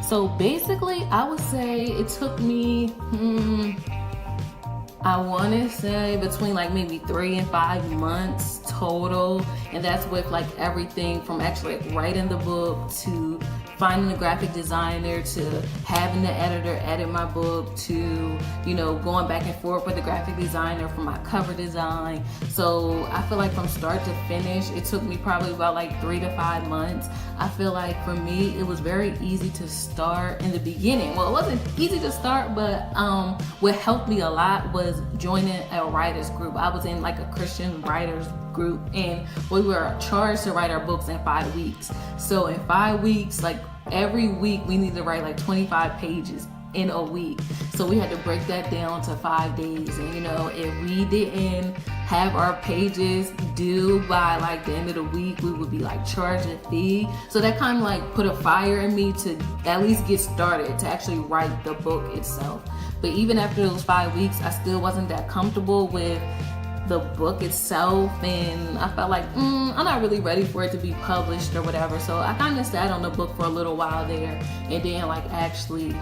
So basically, I would say it took me, I want to say between like maybe 3 and 5 months total. And that's with like everything from actually like writing the book to finding a graphic designer to having the editor edit my book to, you know, going back and forth with the graphic designer for my cover design. So I feel like from start to finish, it took me probably about like 3 to 5 months. I feel like for me, it was very easy to start in the beginning. Well, it wasn't easy to start, but what helped me a lot was joining a writers group. I was in like a Christian writers group, and we were charged to write our books in 5 weeks. So in 5 weeks, like every week we needed to write like 25 pages in a week. So we had to break that down to 5 days. And you know, if we didn't have our pages due by like the end of the week, we would be like charged a fee. So that kind of like put a fire in me to at least get started, to actually write the book itself. But even after those 5 weeks, I still wasn't that comfortable with the book itself, and I felt like I'm not really ready for it to be published or whatever. So I kind of sat on the book for a little while there and then like actually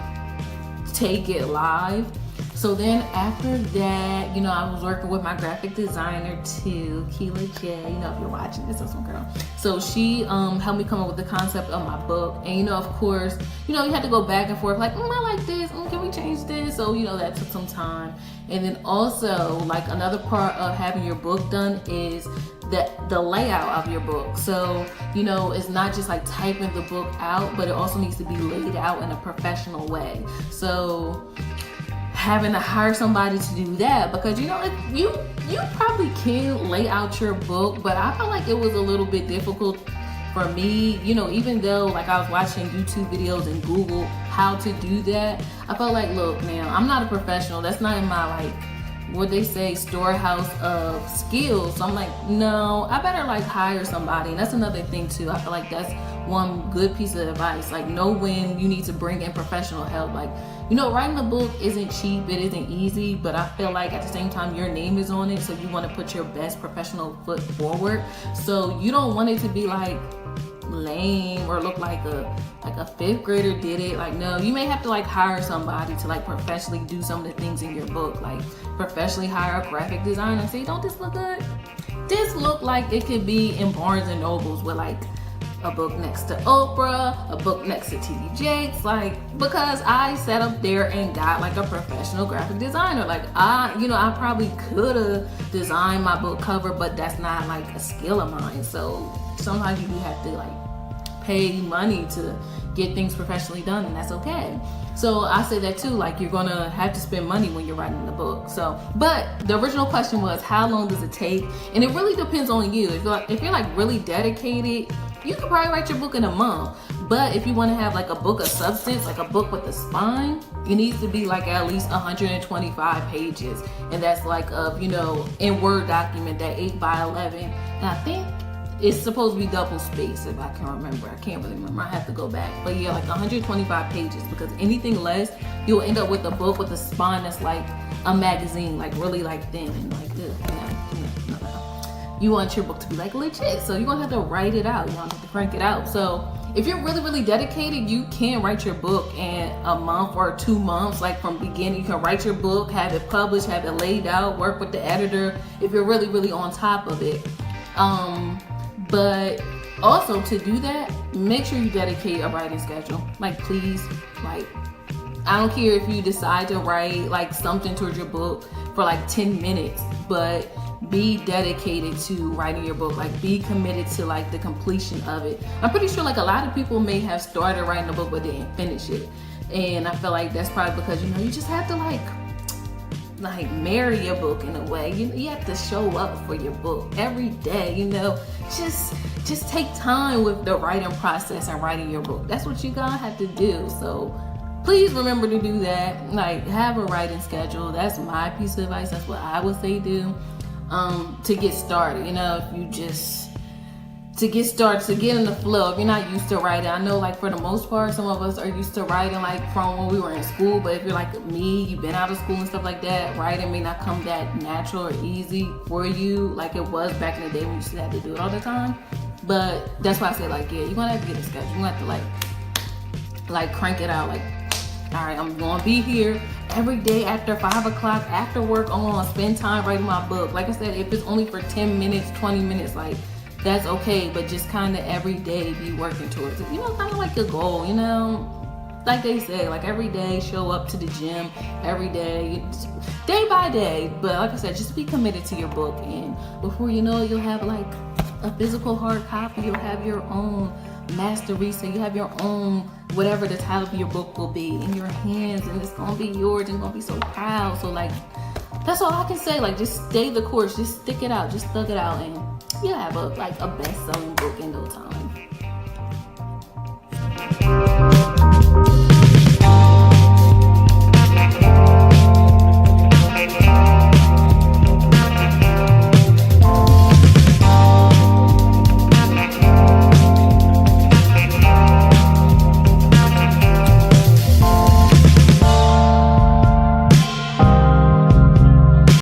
take it live. So then after that, you know, I was working with my graphic designer too, Keela J. You know, if you're watching this, awesome girl. So she helped me come up with the concept of my book. And you know, of course, you know, you had to go back and forth like, I like this, can we change this? So, you know, that took some time. And then also, like, another part of having your book done is the layout of your book. So, you know, it's not just like typing the book out, but it also needs to be laid out in a professional way. So having to hire somebody to do that, because you know, you probably can lay out your book, but I felt like it was a little bit difficult for me, you know, even though like I was watching YouTube videos and Google how to do that. I felt like, look, man, I'm not a professional. That's not in my, like, what they say, storehouse of skills. So I'm like, no, I better like hire somebody. And that's another thing too. I feel like that's one good piece of advice. Like, know when you need to bring in professional help. Like, you know, writing a book isn't cheap, it isn't easy, but I feel like at the same time your name is on it, so you want to put your best professional foot forward. So you don't want it to be like lame or look like a 5th grader did it. Like, no, you may have to like hire somebody to like professionally do some of the things in your book. Like, professionally hire a graphic designer and say, don't this look good? This look like it could be in Barnes and Nobles with like a book next to Oprah, a book next to TD Jakes, like, because I sat up there and got like a professional graphic designer. Like, I probably could have designed my book cover, but that's not like a skill of mine. So sometimes you do have to like pay money to get things professionally done, and that's okay. So I say that too, like, you're gonna have to spend money when you're writing the book. So, but the original question was, how long does it take? And it really depends on you. If you're like really dedicated, you could probably write your book in a month. But if you want to have like a book of substance, like a book with a spine, it needs to be like at least 125 pages. And that's like in Word document, that 8x11. And I think it's supposed to be double spaced, if I can remember. I can't really remember. I have to go back. But yeah, like 125 pages, because anything less, you'll end up with a book with a spine that's like a magazine, like really like thin and like no. You want your book to be like legit, so you're gonna have to write it out. You want to have to crank it out. So if you're really, really dedicated, you can write your book in a month or 2 months. Like, from beginning, you can write your book, have it published, have it laid out, work with the editor if you're really, really on top of it. But also, to do that, make sure you dedicate a writing schedule. Like, please, like, I don't care if you decide to write like something towards your book for like 10 minutes, but be dedicated to writing your book. Like, be committed to like the completion of it. I'm pretty sure like a lot of people may have started writing a book but didn't finish it, and I feel like that's probably because, you know, you just have to like marry your book in a way. You have to show up for your book every day. You know, just take time with the writing process and writing your book. That's what you gonna have to do. So please remember to do that. Like, have a writing schedule. That's my piece of advice. That's what I would say do. To get started, you know, if you just to get started, to get in the flow. If you're not used to writing, I know like for the most part, some of us are used to writing like from when we were in school, but if you're like me, you've been out of school and stuff like that, writing may not come that natural or easy for you like it was back in the day when you used to have to do it all the time. But that's why I say, like, yeah, you're gonna have to get a schedule. You're gonna have to like like crank it out. Like, all right, I'm gonna be here every day after 5 o'clock, after work. I'm gonna spend time writing my book. Like I said, if it's only for 10 minutes, 20 minutes, like that's okay, but just kind of every day be working towards it. You know, kind of like a goal, you know? Like they say, like every day show up to the gym, every day, day by day. But like I said, just be committed to your book, and before you know it, you'll have like a physical hard copy. You'll have your own mastery, so you have your own, whatever the title of your book will be, in your hands, and it's gonna be yours, and you're gonna be so proud. So like, that's all I can say. Like, just stay the course, just stick it out, just thug it out, and you'll have a best-selling book in no time.